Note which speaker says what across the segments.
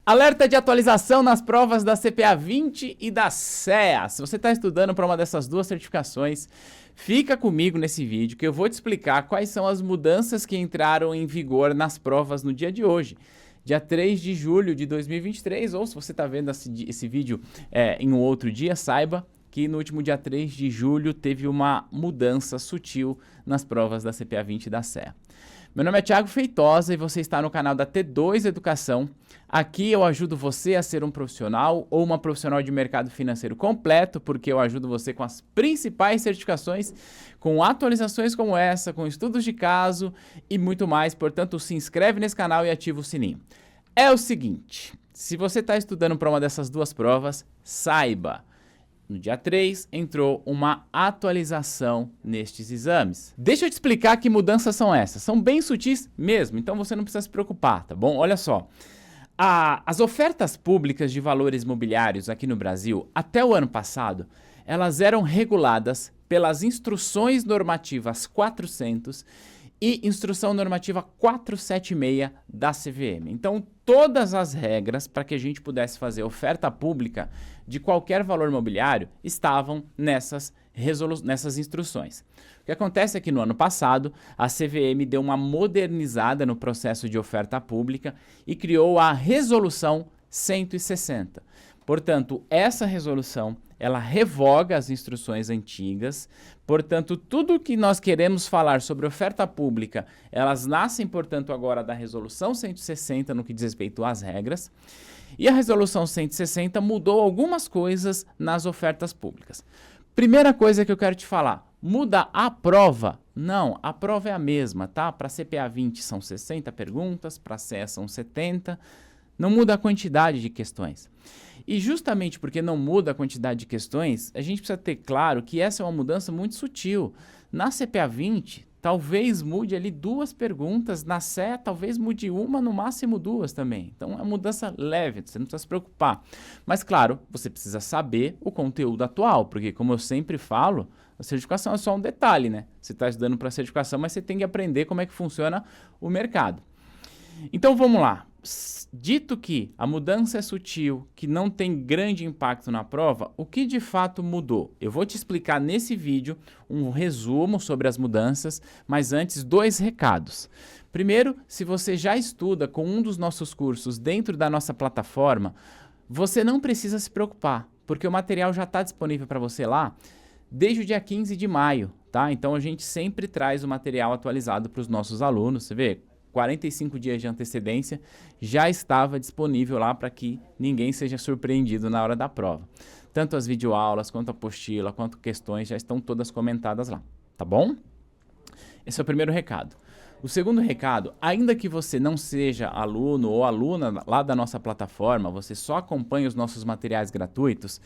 Speaker 1: Alerta de atualização nas provas da CPA 20 e da CEA. Se você está estudando para uma dessas duas certificações, fica comigo nesse vídeo que eu vou te explicar quais são as mudanças que entraram em vigor nas provas no dia de hoje, dia 3 de julho de 2023, ou se você está vendo esse vídeo em um outro dia, saiba que no último dia 3 de julho teve uma mudança sutil nas provas da CPA 20 e da CEA. Meu nome é Thiago Feitosa e você está no canal da T2 Educação. Aqui eu ajudo você a ser um profissional ou uma profissional de mercado financeiro completo, porque eu ajudo você com as principais certificações, com atualizações como essa, com estudos de caso e muito mais. Portanto, se inscreve nesse canal e ativa o sininho. É o seguinte, se você está estudando para uma dessas duas provas, saiba, no dia 3 entrou uma atualização nestes exames. Deixa eu te explicar que mudanças são essas. São bem sutis mesmo, então você não precisa se preocupar, tá bom? Olha só. As ofertas públicas de valores imobiliários aqui no Brasil, até o ano passado, elas eram reguladas pelas instruções normativas 400 e instrução normativa 476 da CVM. Então, todas as regras para que a gente pudesse fazer oferta pública de qualquer valor imobiliário estavam nessas instruções. O que acontece é que no ano passado, a CVM deu uma modernizada no processo de oferta pública e criou a Resolução 160. Portanto, essa resolução, ela revoga as instruções antigas. Portanto, tudo que nós queremos falar sobre oferta pública, elas nascem, portanto, agora da Resolução 160 no que diz respeito às regras. E a Resolução 160 mudou algumas coisas nas ofertas públicas. Primeira coisa que eu quero te falar, muda a prova? Não, a prova é a mesma, tá? Para CPA 20 são 60 perguntas, para CEA são 70, não muda a quantidade de questões. E justamente porque não muda a quantidade de questões, a gente precisa ter claro que essa é uma mudança muito sutil. Na CPA 20, talvez mude ali 2 perguntas, na CEA talvez mude uma, no máximo 2 também. Então é uma mudança leve, você não precisa se preocupar. Mas claro, você precisa saber o conteúdo atual, porque como eu sempre falo, a certificação é só um detalhe, né? Você está estudando para a certificação, mas você tem que aprender como é que funciona o mercado. Então vamos lá. Dito que a mudança é sutil, que não tem grande impacto na prova, o que de fato mudou? Eu vou te explicar nesse vídeo um resumo sobre as mudanças, mas antes 2 recados. Primeiro, se você já estuda com um dos nossos cursos dentro da nossa plataforma, você não precisa se preocupar, porque o material já está disponível para você lá desde o dia 15 de maio, tá? Então a gente sempre traz o material atualizado para os nossos alunos, você vê? 45 dias de antecedência já estava disponível lá para que ninguém seja surpreendido na hora da prova. Tanto as videoaulas, quanto a apostila, quanto questões já estão todas comentadas lá, tá bom? Esse é o primeiro recado. O segundo recado, ainda que você não seja aluno ou aluna lá da nossa plataforma, você só acompanhe os nossos materiais gratuitos,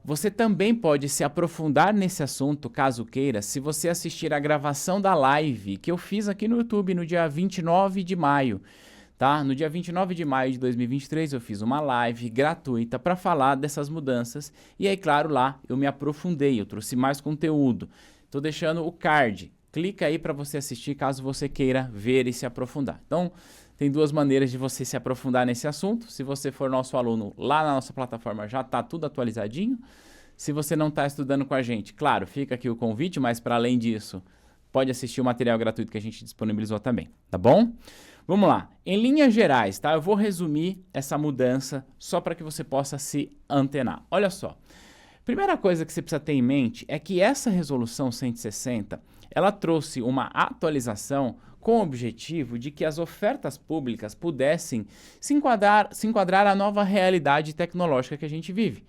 Speaker 1: você também pode se aprofundar nesse assunto, caso queira, se você assistir a gravação da live que eu fiz aqui no YouTube no dia 29 de maio, tá? No dia 29 de maio de 2023 eu fiz uma live gratuita para falar dessas mudanças e aí, claro, lá eu me aprofundei, eu trouxe mais conteúdo. Estou deixando o card, clica aí para você assistir caso você queira ver e se aprofundar. Então, tem 2 maneiras de você se aprofundar nesse assunto. Se você for nosso aluno, lá na nossa plataforma já está tudo atualizadinho. Se você não está estudando com a gente, claro, fica aqui o convite, mas para além disso, pode assistir o material gratuito que a gente disponibilizou também, tá bom? Vamos lá. Em linhas gerais, tá? Eu vou resumir essa mudança só para que você possa se antenar. Olha só. Primeira coisa que você precisa ter em mente é que essa resolução 160, ela trouxe uma atualização com o objetivo de que as ofertas públicas pudessem se enquadrar à nova realidade tecnológica que a gente vive.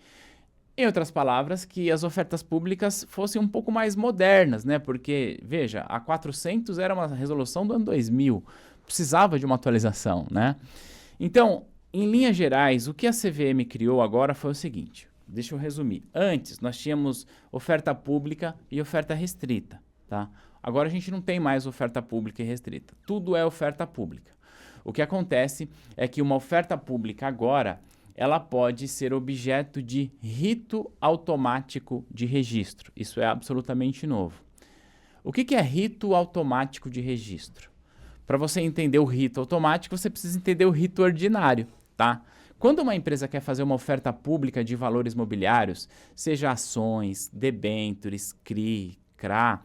Speaker 1: Em outras palavras, que as ofertas públicas fossem um pouco mais modernas, né? Porque, veja, a 400 era uma resolução do ano 2000, precisava de uma atualização, né? Então, em linhas gerais, o que a CVM criou agora foi o seguinte, deixa eu resumir. Antes, nós tínhamos oferta pública e oferta restrita, tá? Agora a gente não tem mais oferta pública e restrita. Tudo é oferta pública. O que acontece é que uma oferta pública agora, ela pode ser objeto de rito automático de registro. Isso é absolutamente novo. O que é rito automático de registro? Para você entender o rito automático, você precisa entender o rito ordinário, tá? Quando uma empresa quer fazer uma oferta pública de valores mobiliários, seja ações, debêntures, CRI, CRA,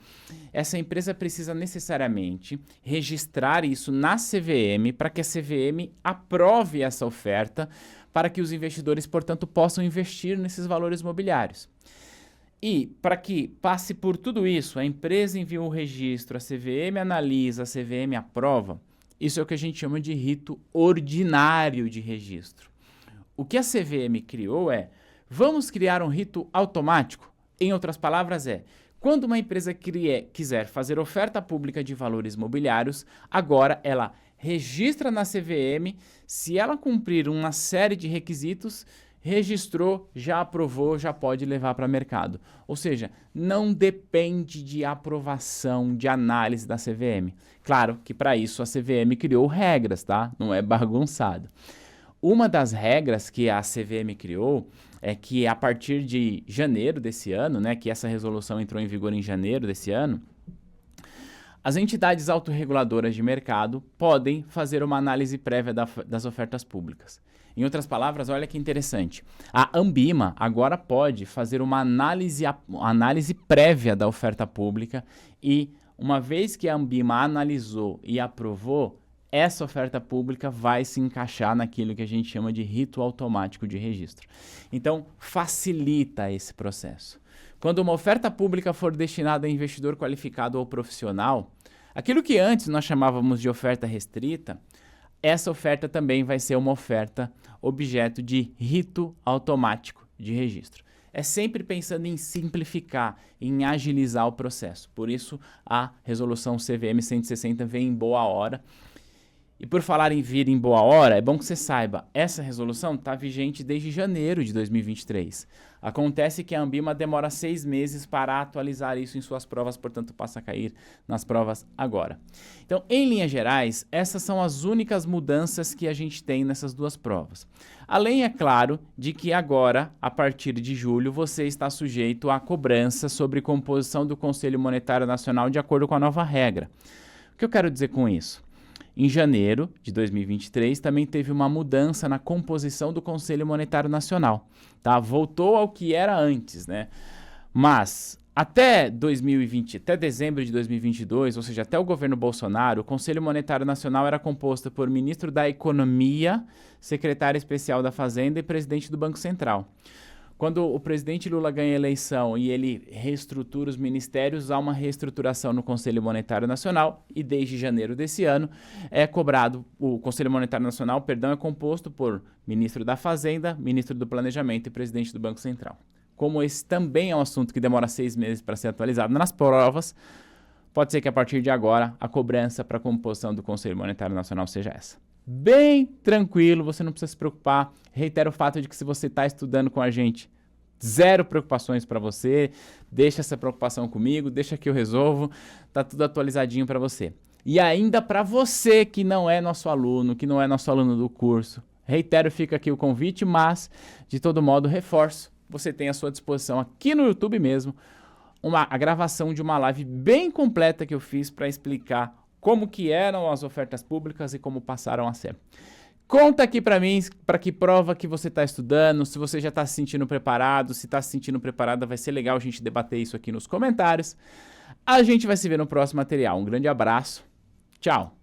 Speaker 1: essa empresa precisa necessariamente registrar isso na CVM para que a CVM aprove essa oferta para que os investidores, portanto, possam investir nesses valores mobiliários. E para que passe por tudo isso, a empresa envia o registro, a CVM analisa, a CVM aprova. Isso é o que a gente chama de rito ordinário de registro. O que a CVM criou vamos criar um rito automático? Em outras palavras, quando uma empresa quiser fazer oferta pública de valores mobiliários, agora ela registra na CVM, se ela cumprir uma série de requisitos, registrou, já aprovou, já pode levar para mercado. Ou seja, não depende de aprovação, de análise da CVM. Claro que para isso a CVM criou regras, tá? Não é bagunçado. Uma das regras que a CVM criou é que a partir de janeiro desse ano, né, que essa resolução entrou em vigor em janeiro desse ano, as entidades autorreguladoras de mercado podem fazer uma análise prévia das ofertas públicas. Em outras palavras, olha que interessante. A Anbima agora pode fazer uma análise prévia da oferta pública e, uma vez que a Anbima analisou e aprovou, essa oferta pública vai se encaixar naquilo que a gente chama de rito automático de registro. Então, facilita esse processo. Quando uma oferta pública for destinada a investidor qualificado ou profissional, aquilo que antes nós chamávamos de oferta restrita, essa oferta também vai ser uma oferta objeto de rito automático de registro. É sempre pensando em simplificar, em agilizar o processo. Por isso, a resolução CVM 160 vem em boa hora. E por falar em vir em boa hora, é bom que você saiba, essa resolução está vigente desde janeiro de 2023. Acontece que a Anbima demora 6 meses para atualizar isso em suas provas, portanto passa a cair nas provas agora. Então, em linhas gerais, essas são as únicas mudanças que a gente tem nessas duas provas. Além, é claro, de que agora, a partir de julho, você está sujeito à cobrança sobre composição do Conselho Monetário Nacional de acordo com a nova regra. O que eu quero dizer com isso? Em janeiro de 2023, também teve uma mudança na composição do Conselho Monetário Nacional, tá? Voltou ao que era antes, né? Mas até dezembro de 2022, ou seja, até o governo Bolsonaro, o Conselho Monetário Nacional era composto por ministro da Economia, secretário especial da Fazenda e presidente do Banco Central. Quando o presidente Lula ganha a eleição e ele reestrutura os ministérios, há uma reestruturação no Conselho Monetário Nacional e desde janeiro desse ano o Conselho Monetário Nacional, é composto por ministro da Fazenda, ministro do Planejamento e presidente do Banco Central. Como esse também é um assunto que demora 6 meses para ser atualizado nas provas, pode ser que a partir de agora a cobrança para a composição do Conselho Monetário Nacional seja essa. Bem tranquilo, você não precisa se preocupar. Reitero o fato de que se você está estudando com a gente, zero preocupações para você. Deixa essa preocupação comigo, deixa que eu resolvo. Tá tudo atualizadinho para você. E ainda para você que não é nosso aluno, que não é nosso aluno do curso, reitero, fica aqui o convite, mas de todo modo reforço, você tem à sua disposição aqui no YouTube mesmo a gravação de uma live bem completa que eu fiz para explicar como que eram as ofertas públicas e como passaram a ser. Conta aqui para mim, para que prova que você está estudando, se você já está se sentindo preparado, se está se sentindo preparada, vai ser legal a gente debater isso aqui nos comentários. A gente vai se ver no próximo material. Um grande abraço, tchau!